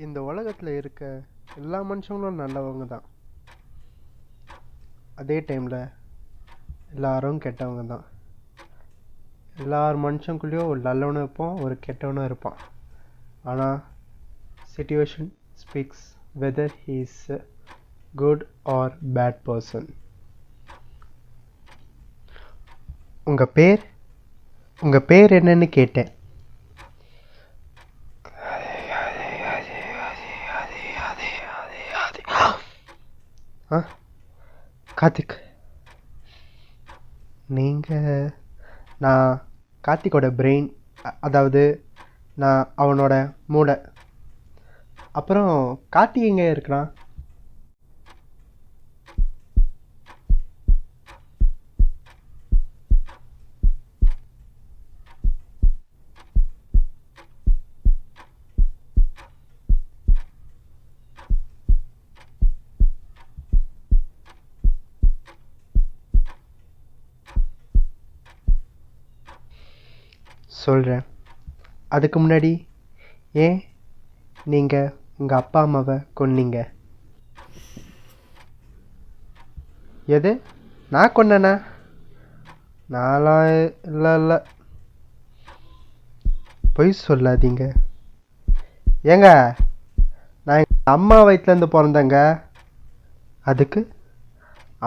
இந்த உலகத்தில் இருக்க எல்லா மனுஷங்களும் நல்லவங்க தான். அதே டைமில் எல்லாரும் கெட்டவங்க தான். எல்லார் மனுஷங்குள்ளேயும் ஒரு நல்லவனும் இருப்பான், ஒரு கெட்டவனும் இருப்பான். ஆனால் situation speaks weather he is a good or bad person. உங்கள் பேர் என்னன்னு கேட்டேன். கார்த்திக். நான் கார்த்திக்கோட பிரெயின், அதாவது நான் அவனோட மூளை. அப்புறம் கார்த்திக் எங்கே இருக்கிறான்? சொல்கிறேன். அதுக்கு முன்னாடி ஏன் நீங்கள் உங்கள் அப்பா அம்மாவை கொன்னீங்க? எது, நான் கொன்னேனா? நான்லாம் இல்லை. பொய் சொல்லாதீங்க. ஏங்க, நான் எங்கள் அம்மா வயிற்றுலேருந்து பிறந்தேங்க. அதுக்கு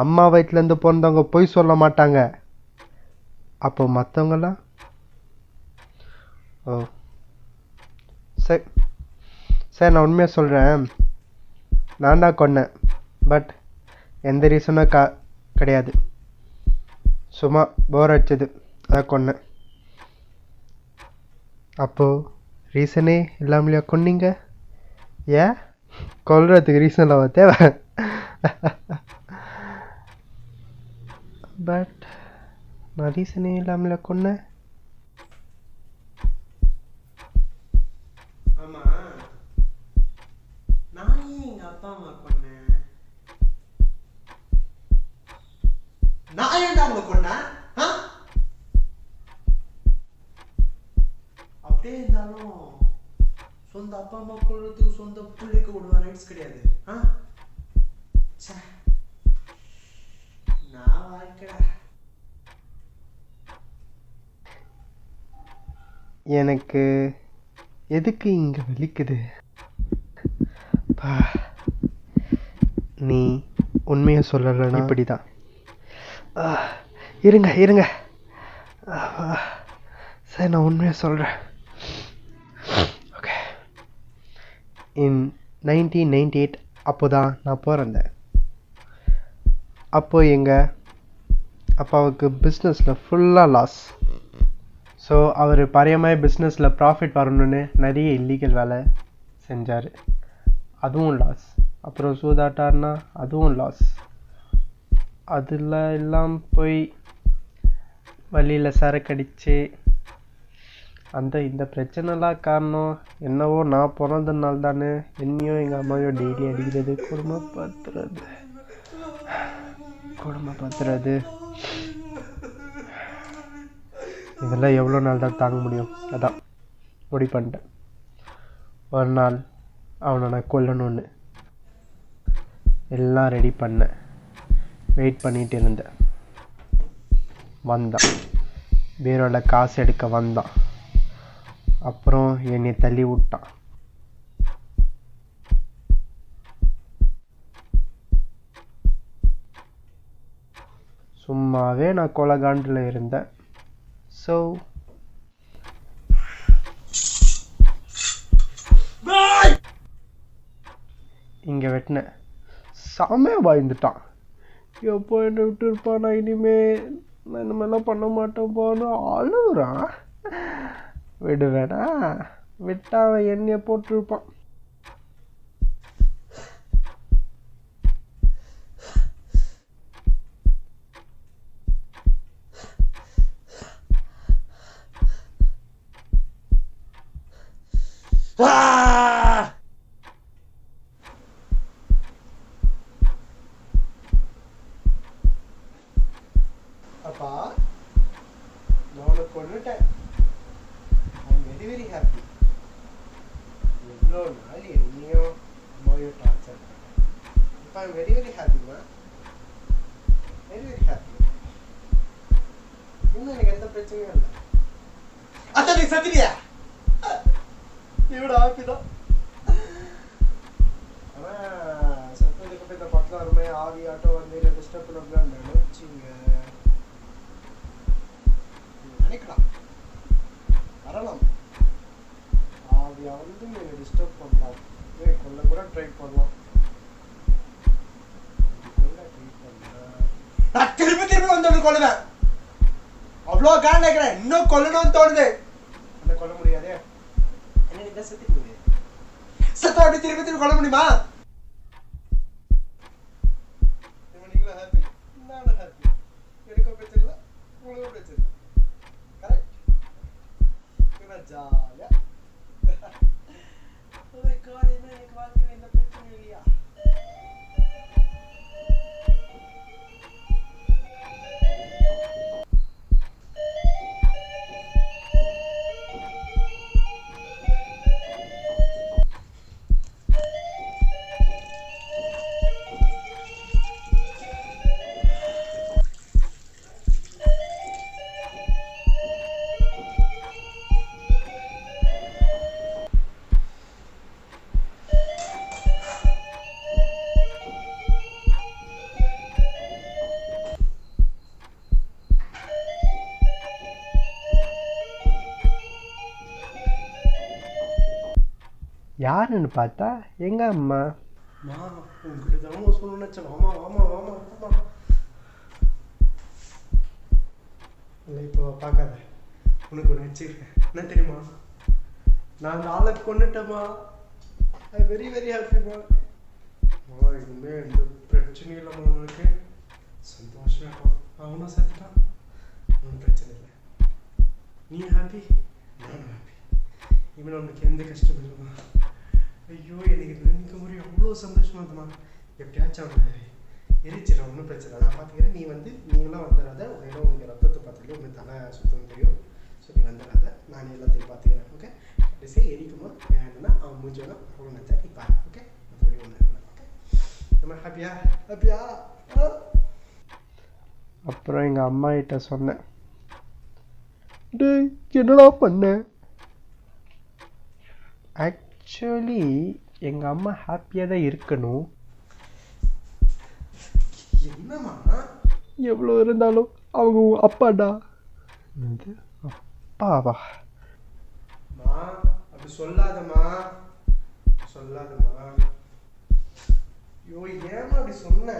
அம்மா வயிற்றுலேருந்து பிறந்தவங்க பொய் சொல்ல மாட்டாங்க. அப்போ மற்றவங்களாம்? ஓ சரி, நான் உண்மையாக சொல்கிறேன். நான் தான் கொன்னேன். பட் எந்த ரீசனும் கிடையாது. சும்மா போர் அடிச்சது, அதான் கொன்னேன். அப்போது ரீசனே இல்லாமலையா கொன்னீங்க? ஏன் கொல்றதுக்கு ரீசன் இல்லாம தேவை? பட் நான் ரீசனே இல்லாமல கொன்னேன். அப்படியே இருந்தாலும் சொந்த அப்பா அம்மா கொள்றதுக்கு சொந்த பிள்ளைக்கு விடுவா ரைட்ஸ் கிடையாது. நான் வாழ்க்கடா. எனக்கு எதுக்கு இங்கே வலிக்குது? நீ உண்மையை சொல்லலைன்னா இப்படி தான். இருங்க சரி, நான் உண்மையாக சொல்கிறேன். ஓகே, இன் 1998 அப்போ தான் நான் பிறந்தேன். அப்போது எங்கள் அப்பாவுக்கு பிஸ்னஸில் ஃபுல்லாக லாஸ். ஸோ அவர் பழையமாக பிஸ்னஸில் ப்ராஃபிட் வரணுன்னு நிறைய இல்லீகல் வேலை செஞ்சார், அதுவும் லாஸ். அப்புறம் சூதாட்டார்னா அதுவும் லாஸ். அதில் எல்லாம் போய் வழியில் சரக்கடிச்சு இந்த பிரச்சனைலாம் காரணம் என்னவோ நான் பிறந்ததுனால தானே. என்னையும் எங்கள் அம்மாவையும் டெய்லி அடிக்கிறது, கொடுமைப்படுத்துறது, இதெல்லாம் எவ்வளோ நாள் தான் தாங்க முடியும்? அதான் முடிவு பண்ணிட்டேன், ஒரு நாள் அவனை நான் கொல்லணும்னு. எல்லாம் ரெடி பண்ணேன், வெயிட் பண்ணிகிட்டு இருந்தேன். வந்தான், பீரோல காசு எடுக்க வந்தான். அப்புறம் என்னை தள்ளி விட்டான். சும்மாவே நான் கொலகாண்டில் இருந்தேன். ஸோ இங்கே வெட்டினேன். செமையாக பயந்துட்டான். எப்போ என்னை விட்டு இருப்பான், நான் இந்த மாதிரிலாம் பண்ண மாட்டேன்ப்பான்னு அழுகுறான். விடுவேனா? விட்டா அவன் எண்ணெயை போட்டிருப்பான். அப்பா, நான் உனக்கு கொண்டுட்டேன். I am very very happy. இவ்வளோ நாள் என்னையும் அம்மாவையும் டார்ச்சர் இப்போ ஐம் வெரி வெரி ஹாப்பிமா, வெரி வெரி ஹாப்பி. இன்னும் எனக்கு எந்த பிரச்சனையும் இல்லை. அதான் நீ சத்திரியா இவ்வளோ ஹாப்பி தான். ஆனால் சத்தத்துக்கு போய் இந்த பக்கம் வருமே ஆவி ஆட்டோ வந்து இல்லை டிஸ்டர்ப் பண்ணலாம் நினைச்சிங்க, நினைக்கலாம் வரலாம். ஆவி வந்து நீங்கள் டிஸ்டர்ப் பண்ணலாம், கொல்ல கூட ட்ரை பண்ணலாம். நான் திருப்பி திருப்பி வந்து கொள்ளுவேன். அவ்வளோ கான் நினைக்கிறேன், இன்னும் கொல்லணும்னு தோணுது. என்ன கொல்ல முடியாது, என்ன நீங்க செத்துக்க முடியாது. சத்தம் அப்படி திருப்பி திருப்பி கொல்ல முடியுமா? நீங்களும் ஹாப்பி, நானும் ஹாப்பி. எனக்கும் பிரச்சனை இல்லை, உங்களுக்கும் பிரச்சனை இல்லை. கரெக்ட்? ஜாலியா எனக்கு வாழ்க்கையில் எந்த பிரச்சனையும் இல்லையா? யாருன்னு பார்த்தா எங்க அம்மா. உங்ககிட்ட தான் சொல்லணும்னு நினச்சேன். வாமா வாமா வாமா வாமா. இல்லை இப்போ பார்க்காத, உனக்கு ஒன்று வச்சுருக்கேன். என்ன தெரியுமா, நான் அந்த ஆளை கொண்டுட்டேம்மா. I very very ஹாப்பிம்மா. இனிமே எந்த பிரச்சனையும் இல்லைம்மா, உனக்கு சந்தோஷம். அவனும் சேர்த்துட்டான், ஒன்றும் பிரச்சனை இல்லை. நீ ஹாப்பி, நானும் ஹாப்பி. இவன் உனக்கு எந்த கஷ்டம் இல்லைம்மா. ஐயோ எனக்கு நினைக்க முடியும், அவ்வளோ சந்தோஷமா இருந்தம்மா. எப்படியாச்சும் அவனை எரிச்சிடும், ஒன்றும் பிரச்சனை, நான் பார்த்துக்கிறேன். நீ வந்து நீங்களாம் வந்துடாத, ஏன்னா உனக்கு ரத்தத்தை பார்த்துட்டு உனக்கு தலை சுத்தம் தெரியும். ஸோ நீ வந்துடாத, நான் எல்லாத்தையும் பார்த்துக்கிறேன். ஓகே, டிசை எரிக்குமா வேணும்னா அவன் முடிஞ்சோன்னா அவ்வளோ நினச்சா நீ பாரு. ஓகே, மற்றபடி ஒன்று இல்லை. ஓகே, நம்ம ஹாப்பியா ஹாப்பியா. அப்புறம் எங்கள் அம்மா கிட்ட சொன்னேன், என்னடா பண்ண. ஆக்சுவலி எங்கள் அம்மா ஹாப்பியாக தான் இருக்கணும். என்னம்மா எவ்வளோ இருந்தாலும் அவங்க அப்பாடா. அப்பாவா? அப்படி சொல்லாதம்மா, சொல்லாதம்மா. ஐயோ ஏமா அப்படி சொன்ன?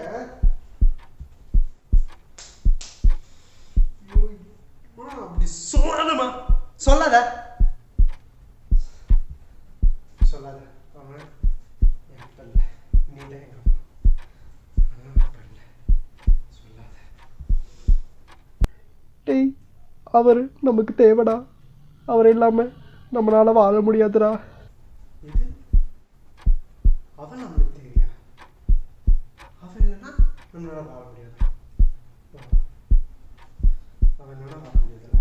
ஐயோ அப்படி சொல்லாதம்மா, சொல்லாத சொல்லாத. அவன் என் பல்ல, நீ தான் எங்க அம்மா. சொல்லாத. டேய், அவர் நமக்கு தேவைடா. அவர் இல்லாமல் நம்மளால வாழ முடியாதுடா. இது அவன் நம்மளுக்கு தேவையா? அவன் இல்லைன்னா நம்மளால வாழ முடியாது. அவன் இல்லைன்னா வாழ முடியாதுல்ல.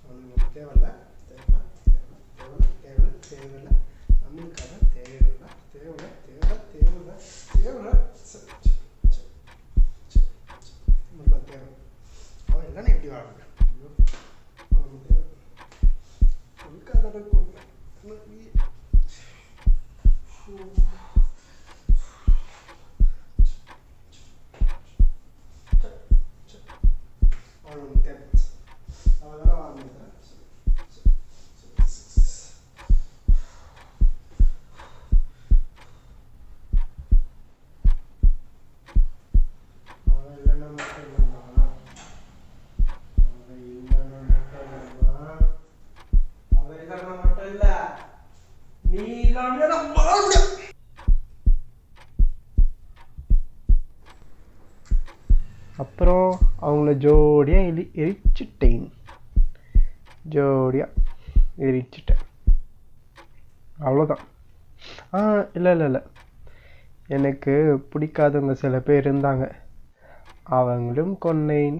அவன் நமக்கு தேவையில்ல, தேவையில்ல, தேவையில்ல, தேவையில்ல, தேவையில்லை. நம்மளுக்காக தேவையில்லை, தேவையில்லை, தேவையில்லை, தேவையில்லை, தேவையில்லை. நம்மளுக்கு தேவை. அவன் இல்லைன்னா எப்படி வாழ முடியும்? ஐயோ அவனுக்கு தேவை. அதுக்காக கொண்டு அவனுக்கு தேவை. அவன் வாழ முடியாது. அப்புறம் அவங்கள ஜோடியாக எரிச்சிட்டேன், ஜோடியாக எரிச்சிட்டேன். அவ்வளோதான். இல்லை இல்லை இல்லை, எனக்கு பிடிக்காதவங்க சில பேர் இருந்தாங்க, அவங்களும் கொன்னேன்.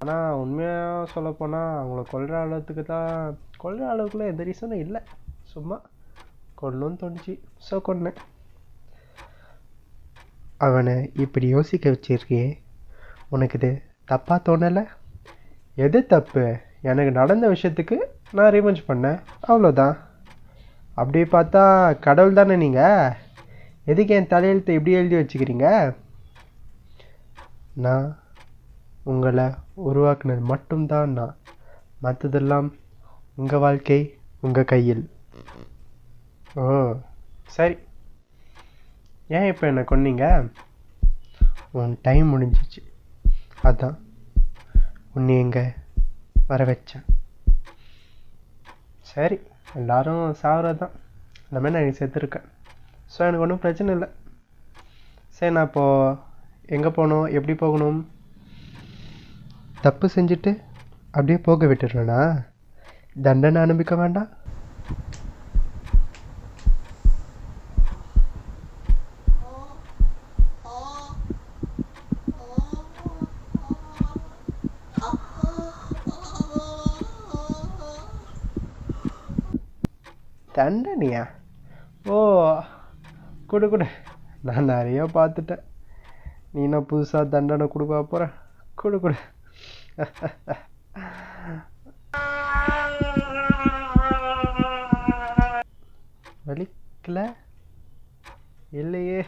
ஆனால் உண்மையாக சொல்லப்போனால் அவங்கள கொல்கிற அளவுக்குலாம் எந்த ரீசனும் இல்லை. சும்மா கொல்லணும்னு தோணுச்சு, ஸோ கொன்னேன். அவனை இப்படி யோசிக்க வச்சிருக்கியே, உனக்கு இது தப்பாக தோணலை? எது தப்பு? எனக்கு நடந்த விஷயத்துக்கு நான் ரிவெஞ்ச் பண்ணேன், அவ்வளோதான். அப்படி பார்த்தா கடவுள் தானே நீங்கள்? எதுக்கு என் தலையெழுத்தை இப்படி எழுதி வச்சுக்கிறீங்க? நான் உங்களை உருவாக்குனது மட்டும்தான் நான். மற்றதெல்லாம் உங்கள் வாழ்க்கை உங்கள் கையில். ஓ சரி, ஏன் இப்போ என்னை கொன்னீங்க? உன் டைம் முடிஞ்சிச்சு, அதான் உன்னை எங்கே வர வச்சேன். சரி, எல்லாரும் சாகிறது தான், அந்த மாதிரி நான் செத்துருக்கேன். ஸோ எனக்கு ஒன்றும் பிரச்சனை இல்லை. சரி, நான் இப்போது எங்கே போகணும், எப்படி போகணும்? தப்பு செஞ்சுட்டு அப்படியே போக விட்டுடுறேனா? தண்டனை அனுபவிக்க வேண்டாம்? தண்டனையா? ஓ கொடு கொடு, நான் நிறைய பார்த்துட்டேன். நீ நான் புதுசாக தண்டனை கொடுக்க போகிற? கொடு கொடு. வலிக்கல இல்லையே.